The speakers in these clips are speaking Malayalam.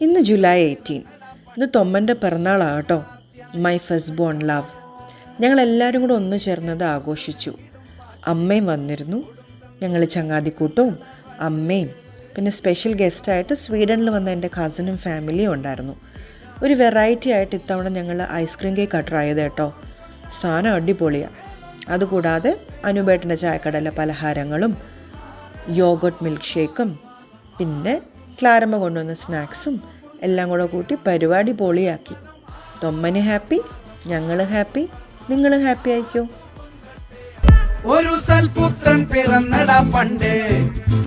ഇന്ന് ജൂലൈ 18. ഇന്ന് തൊമ്മൻ്റെ പിറന്നാളാണ് കേട്ടോ. My first bone love. ഞങ്ങളെല്ലാവരും കൂടെ ഒന്ന് ചേർന്നത് ആഘോഷിച്ചു. അമ്മയും വന്നിരുന്നു. ഞങ്ങൾ ചങ്ങാതിക്കൂട്ടവും അമ്മയും പിന്നെ സ്പെഷ്യൽ ഗസ്റ്റായിട്ട് സ്വീഡനിൽ വന്ന എൻ്റെ കസിനും ഫാമിലിയും ഉണ്ടായിരുന്നു. ഒരു വെറൈറ്റി ആയിട്ട് ഇത്തവണ ഞങ്ങൾ ഐസ്ക്രീം കേക്ക് ട്രൈ ചെയ്ത് കേട്ടോ. സാധനം അടിപൊളിയാണ്. അതുകൂടാതെ അനുബേട്ടൻ്റെ ചായക്കടയിലെ പലഹാരങ്ങളും യോഗട്ട് മിൽക്ക് ഷേക്കും പിന്നെ ക്ലാരമ്മ കൊണ്ടുവന്ന സ്നാക്സും എല്ലാം കൂടെ കൂട്ടി പരിപാടി പൊളിയാക്കി. തൊമ്മന് ഹാപ്പി, ഞങ്ങൾ ഹാപ്പി, നിങ്ങൾ ഹാപ്പി ആയിക്കോ. ഒരു സൽപുത്രൻ പിറന്നട പണ്ട്,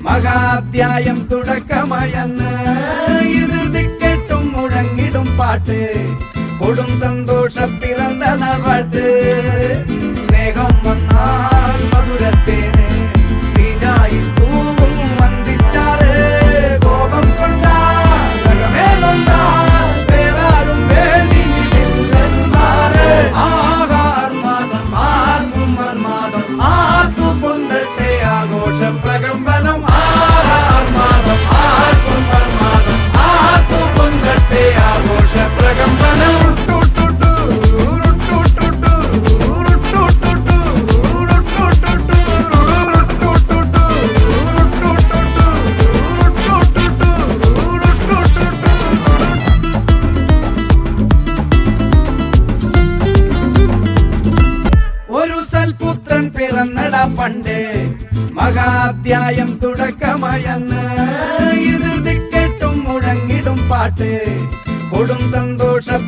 മഹാധ്യായം തുടക്കമായെന്ന് ഇത് ദിക്കെട്ടും മുഴങ്ങിടും പാട്ട്, കൊടും സന്തോഷം പിറന്ന നാൾവാഴ്ത്ത്. സ്നേഹം വന്നാൽ മധുരത്തേന് തീനായി തൂവും വന്ദിച്ചാറ്, കോപം കൊണ്ടാൽ വേറാരും വേണ്ടി നില്ലെന്മാര്. ആഹാർമാദം ആർക്കും മർമാദം ആർക്കു പൊന്തട്ടെ ആഘോഷ പ്രകമ്പനം. ആഹാർമാദം ആർക്കും മർമാദം ആർക്കു പൊന്തട്ടെ ആഘോഷ പ്രകമ്പനം. പിറന്നട പണ്ട്, മഹാധ്യായം തുടക്കമായെന്ന് ഇത് ദിക്കെട്ടും മുഴങ്ങിടും പാട്ട്, കൊടും സന്തോഷം